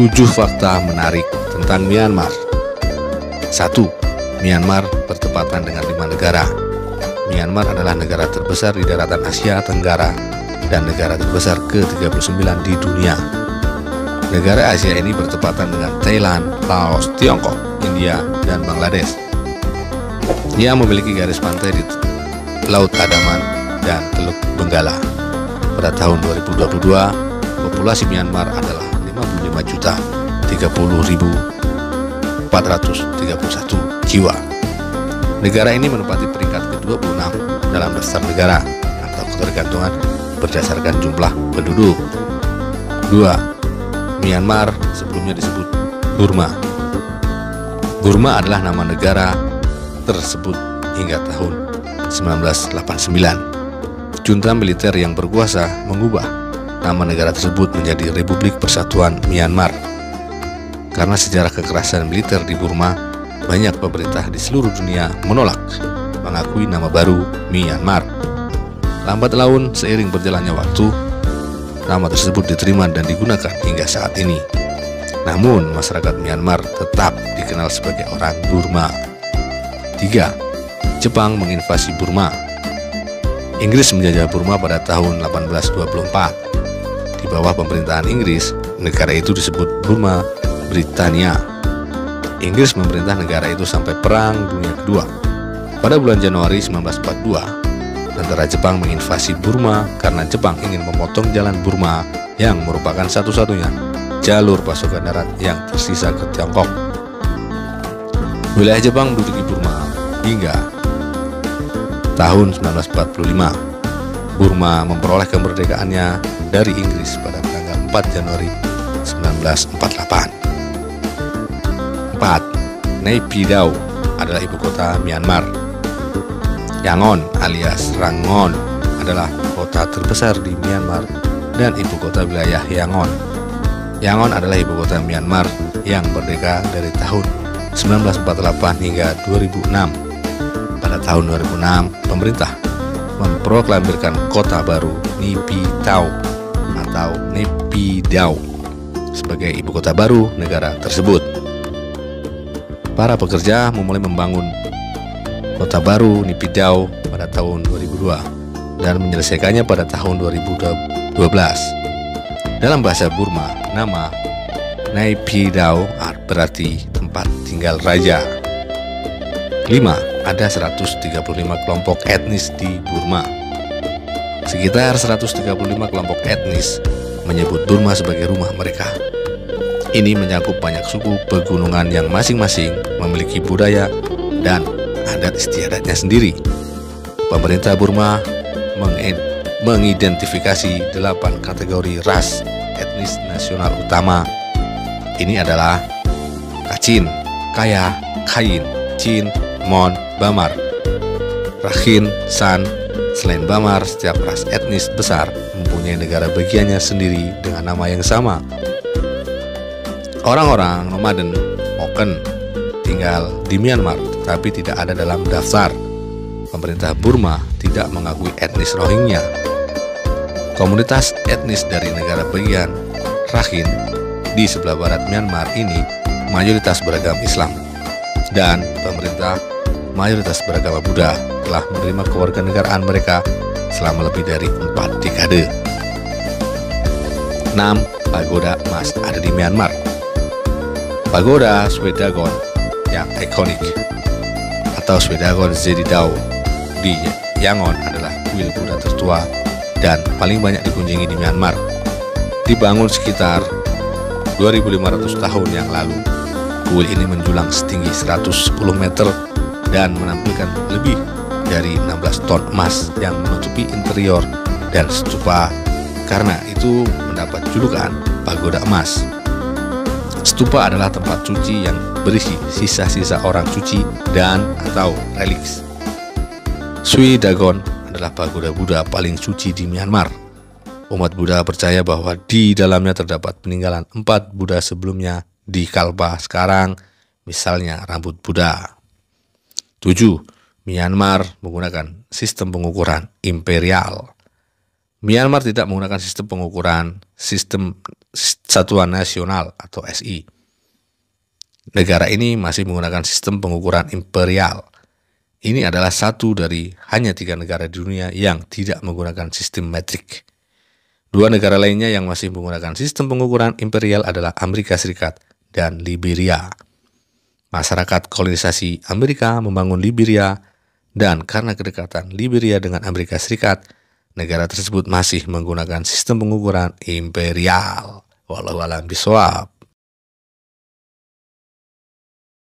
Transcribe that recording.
7 fakta menarik tentang Myanmar. 1. Myanmar bertepatan dengan 5 negara. Myanmar adalah negara terbesar di daratan Asia Tenggara dan negara terbesar ke-39 di dunia. Negara Asia ini bertepatan dengan Thailand, Laos, Tiongkok, India, dan Bangladesh. Ia memiliki garis pantai di Laut Andaman dan Teluk Benggala. Pada tahun 2022, populasi Myanmar adalah 55.030.431 jiwa. Negara ini menempati peringkat ke-26 dalam daftar negara atau ketergantungan berdasarkan jumlah penduduk. 2. Myanmar sebelumnya disebut Burma. Burma adalah nama negara tersebut hingga tahun 1989. Junta militer yang berkuasa mengubah nama negara tersebut menjadi Republik Persatuan Myanmar. Karena sejarah kekerasan militer di Burma, banyak pemerintah di seluruh dunia menolak mengakui nama baru Myanmar. Lambat laun, seiring berjalannya waktu, nama tersebut diterima dan digunakan hingga saat ini. Namun, masyarakat Myanmar tetap dikenal sebagai orang Burma. 3. Jepang menginvasi Burma. Inggris menjajah Burma pada tahun 1824. Di bawah pemerintahan Inggris, negara itu disebut Burma Britania. Inggris memerintah negara itu sampai Perang Dunia Kedua. Pada bulan Januari 1942, tentara Jepang menginvasi Burma karena Jepang ingin memotong jalan Burma yang merupakan satu-satunya jalur pasukan darat yang tersisa ke Tiongkok. Wilayah Jepang menduduki Burma hingga tahun 1945. Burma memperoleh kemerdekaannya dari Inggris pada tanggal 4 Januari 1948. 4. Naypyidaw adalah ibu kota Myanmar. Yangon alias Rangon adalah kota terbesar di Myanmar dan ibu kota wilayah Yangon. Yangon adalah ibu kota Myanmar yang merdeka dari tahun 1948 hingga 2006. Pada tahun 2006, pemerintah memproklamirkan kota baru Naypyidaw atau Naypyidaw sebagai ibu kota baru negara tersebut. Para pekerja memulai membangun kota baru Naypyidaw pada tahun 2002 dan menyelesaikannya pada tahun 2012. Dalam bahasa Burma, nama Naypyidaw berarti tempat tinggal raja. 5. Ada 135 kelompok etnis di Burma. Sekitar 135 kelompok etnis menyebut Burma sebagai rumah mereka. Ini mencakup banyak suku pegunungan yang masing-masing memiliki budaya dan adat istiadatnya sendiri. Pemerintah Burma mengidentifikasi 8 kategori ras etnis nasional utama. Ini adalah Kachin, Kaya, Kayin, Chin, Mon, Bamar, Rakhin, San. Selain Bamar, setiap ras etnis besar mempunyai negara bagiannya sendiri dengan nama yang sama. Orang-orang nomaden Moken tinggal di Myanmar tetapi tidak ada dalam daftar. Pemerintah Burma tidak mengakui etnis Rohingya. Komunitas etnis dari negara bagian Rakhine di sebelah barat Myanmar ini mayoritas beragama Islam dan pemerintah mayoritas beragama Buddha telah menerima kewarganegaraan mereka selama lebih dari 4 dekade. 6. Pagoda emas ada di Myanmar. Pagoda Swedagon yang ikonik atau Swedagon Zedidao di Yangon adalah kuil Buddha tertua dan paling banyak dikunjungi di Myanmar. Dibangun sekitar 2500 tahun yang lalu, kuil ini menjulang setinggi 110 meter dan menampilkan lebih dari 16 ton emas yang menutupi interior dan stupa. Karena itu mendapat julukan Pagoda Emas. Stupa adalah tempat suci yang berisi sisa-sisa orang suci dan atau reliks. Sui Dagon adalah pagoda Buddha paling suci di Myanmar. Umat Buddha percaya bahwa di dalamnya terdapat peninggalan 4 Buddha sebelumnya di Kalpa sekarang, misalnya rambut Buddha. 7. Myanmar menggunakan sistem pengukuran imperial. Myanmar tidak menggunakan sistem satuan nasional atau SI. Negara ini masih menggunakan sistem pengukuran imperial. Ini adalah satu dari hanya 3 negara di dunia yang tidak menggunakan sistem metrik. 2 negara lainnya yang masih menggunakan sistem pengukuran imperial adalah Amerika Serikat dan Liberia. Masyarakat kolonisasi Amerika membangun Liberia, dan karena kedekatan Liberia dengan Amerika Serikat, negara tersebut masih menggunakan sistem pengukuran imperial. Wallahu a'lam bishawab.